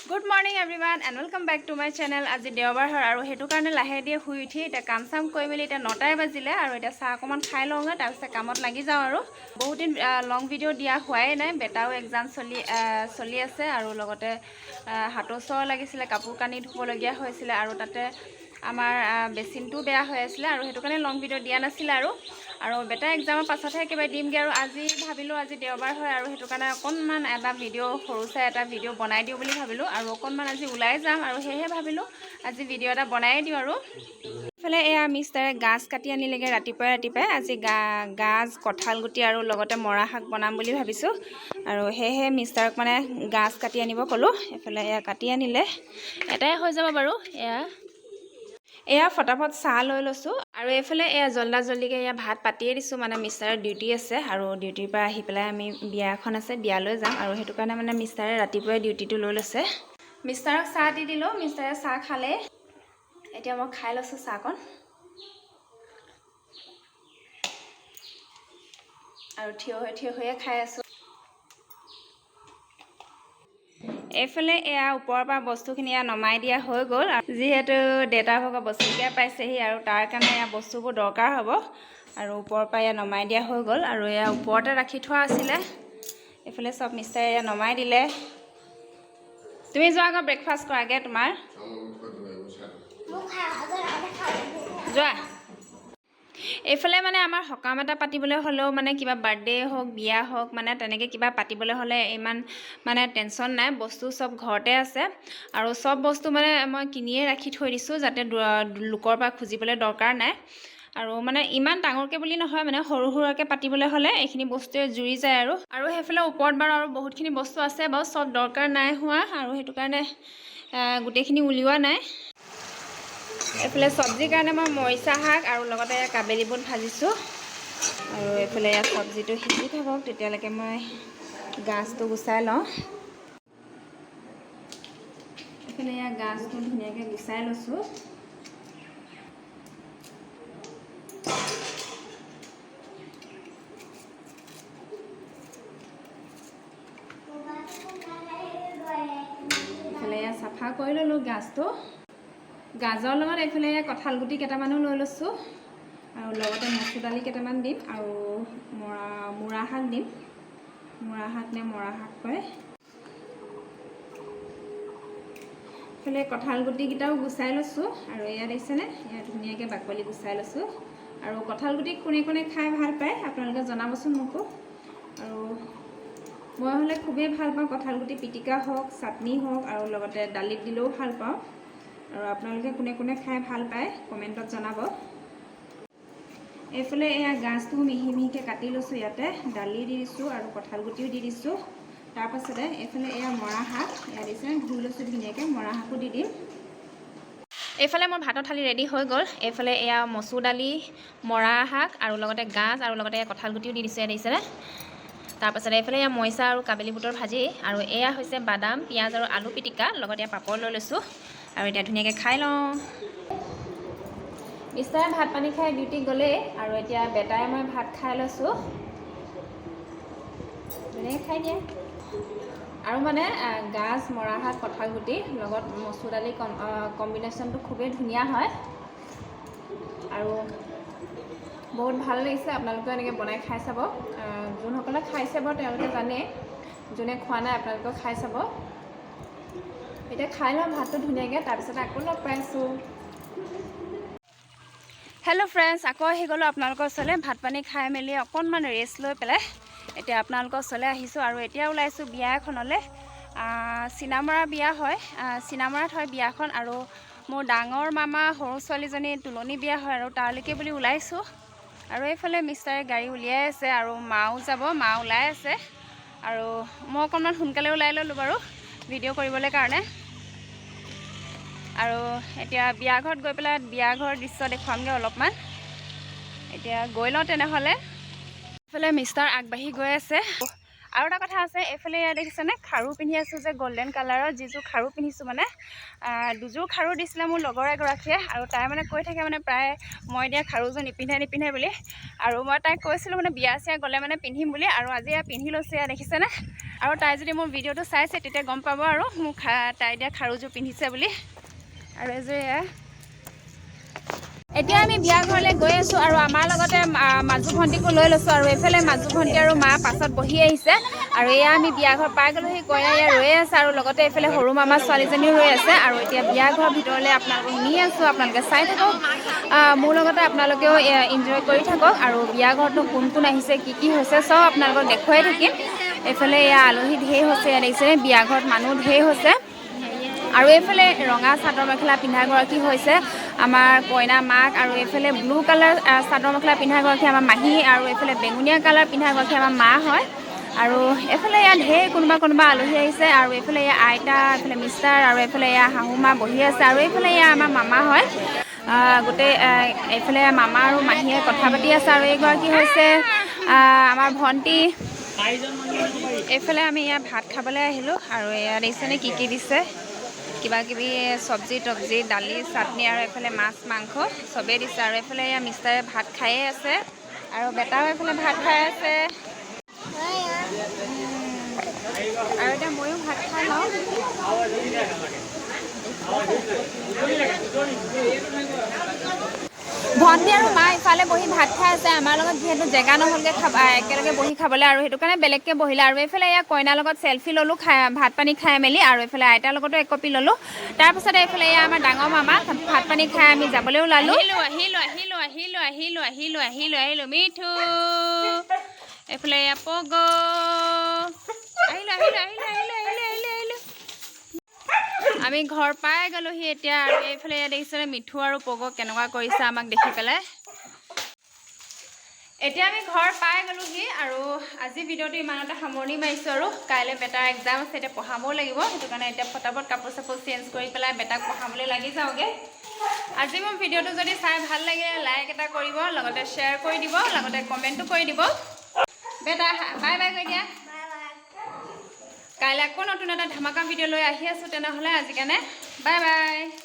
Good morning everyone and welcome back to my channel. আজি দেওবাৰ হয় আৰু হেতু কাৰণে লাহে দিয়ে শুই উঠি এটা কাম সাম কৰি মেলি এটা 9টাই বাজিলে আৰু এটা চাহ অকমান খাই লওঁগে তাৰ পিছত কামত লাগি যাওঁ আৰু বহুত দিন লং ভিডিও দিয়া হোৱাই নাই বেটাও এক্সাম চলি আছে আৰু লগতে হাতৰ চৰ লাগিছিলে কাপোৰ কানি ধুব লগিয়া হৈছিলে আৰু তাতে আমাৰ বেচিনটো বেয়া হৈ আছিল আৰু হেতু কাৰণে লং ভিডিও দিয়া নাছিল আৰু বেটা এক্সামৰ পাছতহে কিবা দিমগে আৰু আজি ভাবিলো আজি দেওবাৰ হয় আৰু হেতু কাৰণে অকনমান এটা ভিডিও সৰুছে এটা ভিডিও বনাই দিও বুলি ভাবিলো আৰু অকনমান আজি ওলাই যাম আৰু হেহে ভাবিলো আজি ভিডিও এটা বনাই দিও আৰু ফলে এয়া মিষ্টাৰে গাছ কাটি আনিলেগে ৰাতিপুৱাই আজি গাজ কঠাল গুটি আৰু লগতে মৰা শাক বনাম বুলি ভাবিছো আৰু হেহে মিষ্টাৰক মানে গাছ কাটি আনিব কলো এফালে এয়া কাটি আনিলে এটাই হৈ যাব বাৰু এয়া ফটাফট চাহ লৈ লৈছো আৰু এফালে এয়া জল্দিকে এয়া ভাত পাতিয়ে দিছো মানে মিষ্টাৰৰ ডিউটি আছে আৰু ডিউটিৰ পৰা আহি পেলাই আমি বিয়া এখন আছে বিয়ালৈ যাম আৰু হেতু কাৰণে মানে মিষ্টাৰে ৰাতিপুৱাই ডিউটিটো লৈ লৈছে মিষ্টাৰক চাহ দি দিলো মিষ্টাৰে চাহ খালে এতিয়া মই খাই লৈছো চাহকন আৰু থিয় হৈ খাই আছো এফালে এয়া ওপৰৰ পৰা বস্তুখিনি নমাই দিয়া হৈ গ'ল যিহেতু ডেটা ভগা বস্তুকে পাইছেহি আৰু তাৰ কাৰণে এয়া বস্তুবোৰ দৰকাৰ হ'ব আৰু ওপৰৰ পৰা এয়া নমাই দিয়া হৈ গ'ল আৰু এয়া ওপৰতে ৰাখি থোৱা আছিলে এফালে সব মিষ্টাৰে এয়া নমাই দিলে তুমি যোৱা আগত ব্ৰেকফাষ্ট কৰাগে তোমাৰ যোৱা এফালে মানে আমাৰ হকাম এটা পাতিবলৈ হলেও মানে কিবা বাৰ্থডে হোক বিয়া হোক মানে তেনেকে কিবা পাতিবলৈ হলে ইমান মানে টেনচন নাই বস্তু সব ঘৰতে আছে আৰু সব বস্তু মানে মই কিনিয়ে ৰাখি থৈ দিছো যাতে লোকৰ পৰা খুজিবলৈ দৰকাৰ নাই আৰু মানে ইমান ডাঙৰকে বুলি নহয় মানে সৰু সৰুকে পাতিবলৈ হলে এইখিনি বস্তুৱে জুৰি যায় আৰু হেফালে ওপৰত বাৰু আৰু বহুতখিনি বস্তু আছে বাৰু সব দৰকাৰ নাই হোৱা আৰু হেতু কাৰণে গুটেখিনি উলিওৱা নাই এফালে সবজিৰ কাৰণে মই মৰিচা শাক আৰু লগতে কাবেলি বুট ভাজিছো আৰু এফালে সবজিটো সিজি থাকক তেতিয়ালৈকে মই গাছটো গুচাই লওঁ এফালে গাছটো ধুনীয়াকৈ গুচাই লৈছো এফালে চাফা কৰি ললো গাছটো গাজৰ লগত এফালে কঠাল গুটি কেইটামানো লৈ লৈছো আৰু লগতে মচুৰ দালি কেইটামান দিম আৰু মৰা শাক দিম মৰা শাক কয় এফালে কঠাল গুটি কেইটাও গুচাই লৈছো আৰু এয়া দেখিছেনে এয়া ধুনীয়াকৈ বাকলি গুচাই লৈছো আৰু কঠাল গুটি কোনে কোনে খাই ভাল পায় আপোনালোকে জনাবচোন মোকো আৰু মই হলে খুবেই ভাল পাওঁ কঠাল গুটি পিটিকা হোক চাটনি হোক আৰু লগতে দালিত দিলেও ভাল পাওঁ আৰু আপোনালোকে কোনে কোনে খাই ভাল পায় কমেন্টত জনাব এফালে এয়া গাছটো মিহি মিহিকে কাটি লৈছো ইয়াতে দালি দি দিছো আৰু কঠাল গুটিও দি দিছো তাৰ পাছতে এফালে এয়া মৰা শাক এয়া দিছে ধুই লৈছো ধুনীয়াকে মৰা শাকো দি দিম এফালে মোৰ ভাতৰ থালি ৰেডি হৈ গ'ল এফালে এয়া মচুৰ দালি মৰা শাক আৰু লগতে গাজ আৰু লগতে কঠাল গুটিও দি দিছে দিছেনে তাৰ পাছতে এফালে এয়া মৰিচা আৰু কাবেলি বুটৰ ভাজি আৰু এয়া হৈছে বাদাম পিঁয়াজ আৰু আলু পিটিকা লগতে পাপৰ লৈ লৈছো আৰু এতিয়া ধুনীয়াকৈ খাই লওঁ মিষ্টাৰে ভাত পানী খাই ডিউটি গ'লে আৰু এতিয়া বেটাই মই ভাত খাই লৈছো ধুনীয়াকৈ খাই দিয়ে আৰু মানে গাজ মৰা শাক কঠাল গুটি লগত মচুৰ দালি কম্বিনেশ্যনটো খুবেই ধুনীয়া হয় আৰু বহুত ভাল লাগিছে আপোনালোকে এনেকৈ বনাই খাই চাব যোনসকলে খাইছে বাৰু তেওঁলোকে জানে যোনে খোৱা নাই আপোনালোকে খাই চাব এতিয়া খাই লওঁ ভাতটো ধুনীয়াকৈ তাৰপিছত আকৌ লগ পাইছোঁ হেল্ল' ফ্ৰেণ্ডছ আকৌ আহি গ'লোঁ আপোনালোকৰ ওচৰলৈ ভাত পানী খাই মেলি অকণমান ৰেষ্ট লৈ পেলাই এতিয়া আপোনালোকৰ ওচৰলৈ আহিছোঁ আৰু এতিয়া ওলাইছোঁ বিয়া এখনলৈ চিনামৰা বিয়া হয় চিনামৰাত হয় বিয়াখন আৰু মোৰ ডাঙৰ মামা সৰু ছোৱালীজনী তুলনি বিয়া হয় আৰু তালৈকে বুলি ওলাইছোঁ আৰু এইফালে মিষ্টাৰে গাড়ী উলিয়াই আছে আৰু মাও যাব মা ওলাই আছে আৰু মই অকণমান সোনকালে ওলাই ল'লোঁ বাৰু ভিডিঅ' কৰিবলৈ কাৰণে আৰু এতিয়া বিয়া ঘৰত গৈ পেলাই বিয়া ঘৰৰ দৃশ্য দেখুৱামগৈ অলপমান এতিয়া গৈ লওঁ তেনেহ'লে এইফালে মিষ্টাৰ আগবাঢ়ি গৈ আছে আৰু এটা কথা আছে এইফালে দেখিছেনে খাৰু পিন্ধি আছোঁ যে গল্ডেন কালাৰৰ যিযোৰ খাৰু পিন্ধিছোঁ মানে দুযোৰ খাৰু দিছিলে মোৰ লগৰ এগৰাকীয়ে আৰু তাই মানে কৈ থাকে মানে প্ৰায় মই দিয়া খাৰুযোৰ নিপিন্ধে বুলি আৰু মই তাইক কৈছিলোঁ মানে বিয়া চিয়া গ'লে মানে পিন্ধিম বুলি আৰু আজি পিন্ধি লৈছোঁ দেখিছেনে আৰু তাই যদি মোৰ ভিডিঅ'টো চাইছে তেতিয়া গম পাব আৰু মোক তাই দিয়া খাৰুযোৰ পিন্ধিছে বুলি। আৰু এযোৰ এয়া। এতিয়া আমি বিয়া ঘৰলৈ গৈ আছোঁ আৰু আমাৰ লগতে মাজু ভণ্টিকো লৈ লৈছোঁ আৰু এইফালে মাজু ভণ্টি আৰু মা পাছত বহি আহিছে আৰু এয়া আমি বিয়া ঘৰ পাই গ'লোহি। কইনা এয়া ৰৈয়ে আছে আৰু লগতে এইফালে সৰু মামাৰ ছোৱালীজনীও ৰৈ আছে আৰু এতিয়া বিয়া ঘৰৰ ভিতৰলৈ আপোনালোকক নি আছোঁ। আপোনালোকে চাই থাকক, মোৰ লগতে আপোনালোকেও এনজয় কৰি থাকক আৰু বিয়া ঘৰতো কোন কোন আহিছে কি হৈছে চব আপোনালোকক দেখুৱাই থাকিম। এইফালে এয়া আলহী ঢেৰ হৈছে, এয়া দেখিছে বিয়া ঘৰত মানুহ ঢেৰ হৈছে। আৰু এইফালে ৰঙা চাদৰ মেখেলা পিন্ধাগৰাকী হৈছে আমাৰ কইনা মাক আৰু এইফালে ব্লু কালাৰ চাদৰ মেখেলা পিন্ধাগৰাকী আমাৰ মাহী আৰু এইফালে বেঙুনীয়া কালাৰ পিন্ধাগৰাকী আমাৰ মা হয়। আৰু এইফালে ইয়াত ঢেৰ কোনোবা আলহী আহিছে আৰু এইফালে এয়া আইতা, এইফালে মিষ্টাৰ আৰু এইফালে এয়া শাহুমা বহি আছে আৰু এইফালে এয়া আমাৰ মামা হয়। গোটেই এইফালে মামা আৰু মাহীয়ে কথা পাতি আছে আৰু এইগৰাকী হৈছে আমাৰ ভণ্টি। এইফালে আমি এয়া ভাত খাবলৈ আহিলোঁ আৰু এয়া দেখিছেনে কি দিছে, কিবা কিবি চব্জি তব্জি দালি চাটনি আৰু এইফালে মাছ মাংস চবেই দিছে আৰু এইফালে এয়া মিষ্টাৰে ভাত খায়ে আছে আৰু বেটাও এইফালে ভাত খাই আছে। আৰু এতিয়া ময়ো ভাত খাই লওঁ। ভণ্টি আৰু মা ইফালে বহি ভাত খাই আছে। আমাৰ লগত যিহেতু জেগা নহ'লগৈ একেলগে বহি খাবলৈ আৰু সেইটো কাৰণে বেলেগকৈ বহিলে আৰু এইফালে এয়া কইনাৰ লগত চেল্ফি ল'লোঁ ভাত পানী খাই মেলি আৰু এইফালে আইতাৰ লগতো এক কপি ল'লোঁ। তাৰপিছতে এইফালে এয়া আমাৰ ডাঙৰ মামা ভাত পানী খাই আমি যাবলৈ ওলালোঁ। আহিলোঁ মিঠু, এইফালে এয়া পগ, আহিলোঁ। আমি ঘৰ পাই গ'লোহি এতিয়া আৰু এইফালে এয়া দেখিছেনে মিঠু আৰু পগ কেনেকুৱা কৰিছে আমাক দেখি পেলাই। এতিয়া আমি ঘৰ পাই গ'লোহি আৰু আজি ভিডিঅ'টো ইমানতে সামৰণি মাৰিছোঁ আৰু কাইলৈ বেটাৰ এক্সাম আছে, এতিয়া পঢ়াবও লাগিব। সেইটো কাৰণে এতিয়া ফটাফট কাপোৰ চাপোৰ চেঞ্জ কৰি পেলাই বেটাক পঢ়াবলৈ লাগি যাওঁগৈ। আজি মোৰ ভিডিঅ'টো যদি চাই ভাল লাগে লাইক এটা কৰিব, লগতে শ্বেয়াৰ কৰি দিব, লগতে কমেণ্টো কৰি দিব। বেটা বাই বাই কৈ দিয়া। কাইলৈ আকৌ নতুন এটা ধামাকা ভিডিঅ' লৈ আহি আছোঁ। তেনেহ'লে আজি কাৰণে বাই বাই।